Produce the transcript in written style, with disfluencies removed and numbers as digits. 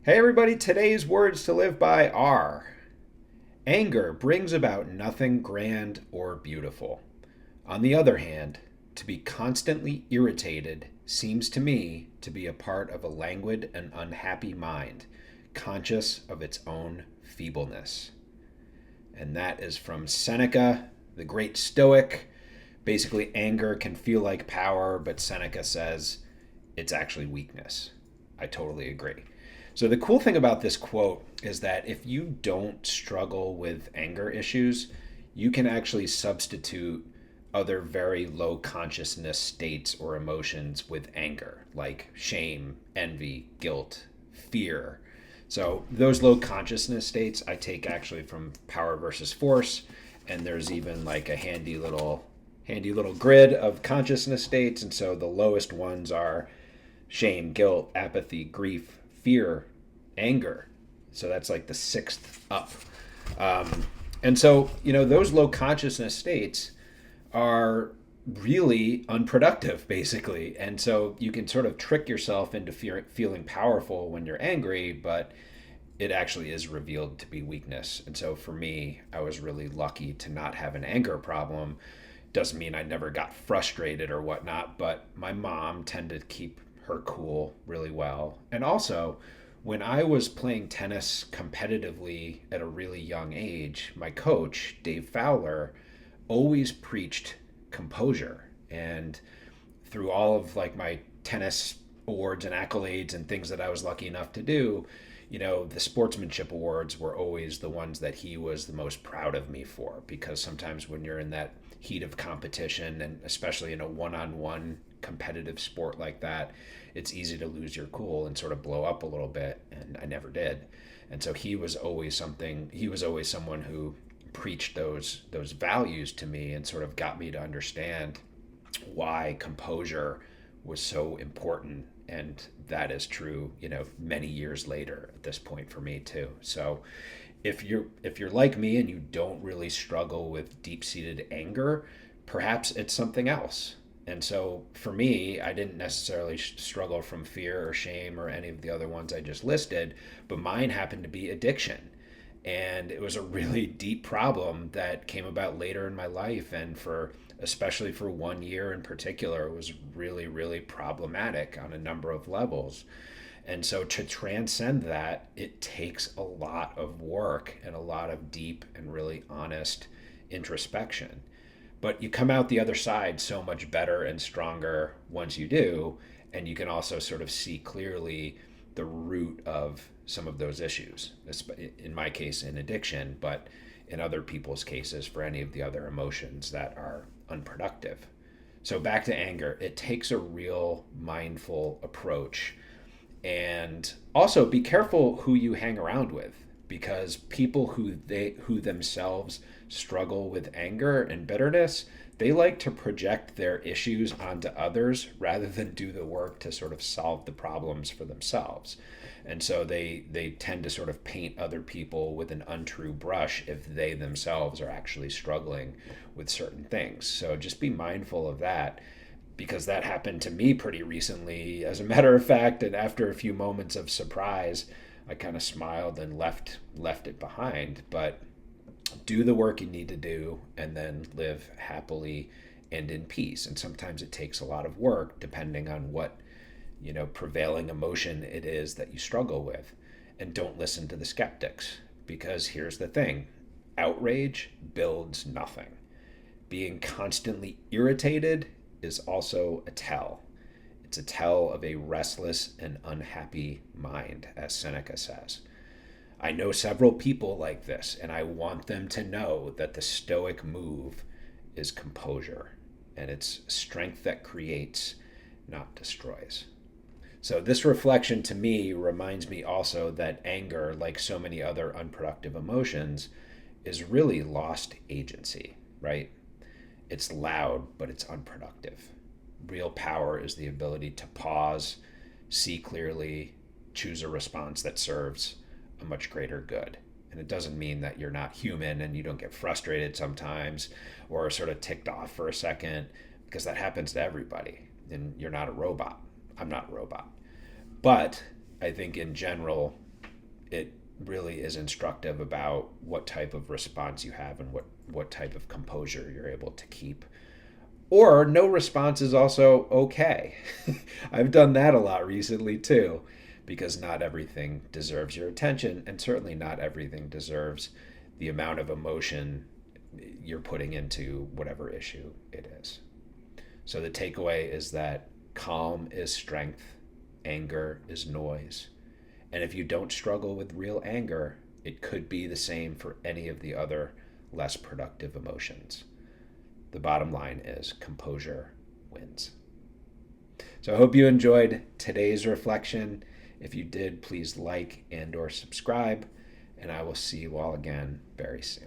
Hey everybody, today's words to live by are: anger brings about nothing grand or beautiful. On the other hand, to be constantly irritated seems to me to be a part of a languid and unhappy mind, conscious of its own feebleness. And that is from Seneca, the great Stoic. Basically, anger can feel like power, but Seneca says it's actually weakness. I totally agree. So, the cool thing about this quote is that if you don't struggle with anger issues, you can actually substitute other very low consciousness states or emotions with anger, like shame, envy, guilt, fear. So, those low consciousness states I take actually from Power versus Force, and there's even like a handy little grid of consciousness states. And so the lowest ones are shame, guilt, apathy, grief, fear, anger. So that's like the sixth up. And so, those low consciousness states are really unproductive, basically. And so you can sort of trick yourself into feeling powerful when you're angry, but it actually is revealed to be weakness. And so for me, I was really lucky to not have an anger problem. Doesn't mean I never got frustrated or whatnot, but my mom tended to keep her cool really well. And also, when I was playing tennis competitively at a really young age, my coach, Dave Fowler, always preached composure. And through all of like my tennis awards and accolades and things that I was lucky enough to do, the sportsmanship awards were always the ones that he was the most proud of me for, because sometimes when you're in that heat of competition, and especially in a one-on-one competitive sport like that, it's easy to lose your cool and sort of blow up a little bit, and I never did. And so he was always someone who preached those values to me and sort of got me to understand why composure was so important. And that is true, many years later at this point for me too. So if you're like me and you don't really struggle with deep-seated anger, perhaps it's something else. And so for me, I didn't necessarily struggle from fear or shame or any of the other ones I just listed, but mine happened to be addiction. And it was a really deep problem that came about later in my life, and for especially for 1 year in particular, it was really, really problematic on a number of levels. And so to transcend that, it takes a lot of work and a lot of deep and really honest introspection. But you come out the other side so much better and stronger once you do. And you can also sort of see clearly the root of some of those issues. In my case, in addiction, but in other people's cases, for any of the other emotions that are unproductive. So back to anger, it takes a real mindful approach. And also be careful who you hang around with, because people who themselves struggle with anger and bitterness, they like to project their issues onto others rather than do the work to sort of solve the problems for themselves. And so they tend to sort of paint other people with an untrue brush if they themselves are actually struggling with certain things. So just be mindful of that, because that happened to me pretty recently, as a matter of fact. And after a few moments of surprise, I kind of smiled and left it behind. But do the work you need to do, and then live happily and in peace. And sometimes it takes a lot of work depending on what prevailing emotion it is that you struggle with. And don't listen to the skeptics, because here's the thing: outrage builds nothing. Being constantly irritated is also a tell. It's a tell of a restless and unhappy mind, as Seneca says. I know several people like this, and I want them to know that the Stoic move is composure, and it's strength that creates, not destroys. So, this reflection to me reminds me also that anger, like so many other unproductive emotions, is really lost agency, right? It's loud, but it's unproductive. Real power is the ability to pause, see clearly, choose a response that serves a much greater good. And it doesn't mean that you're not human and you don't get frustrated sometimes or sort of ticked off for a second, because that happens to everybody. And you're not a robot. I'm not a robot. But I think in general, it really is instructive about what type of response you have and what type of composure you're able to keep. Or no response is also okay. I've done that a lot recently too, because not everything deserves your attention, and certainly not everything deserves the amount of emotion you're putting into whatever issue it is. So the takeaway is that calm is strength, anger is noise. And if you don't struggle with real anger, it could be the same for any of the other less productive emotions. The bottom line is composure wins. So I hope you enjoyed today's reflection. If you did, please like and or subscribe, and I will see you all again very soon.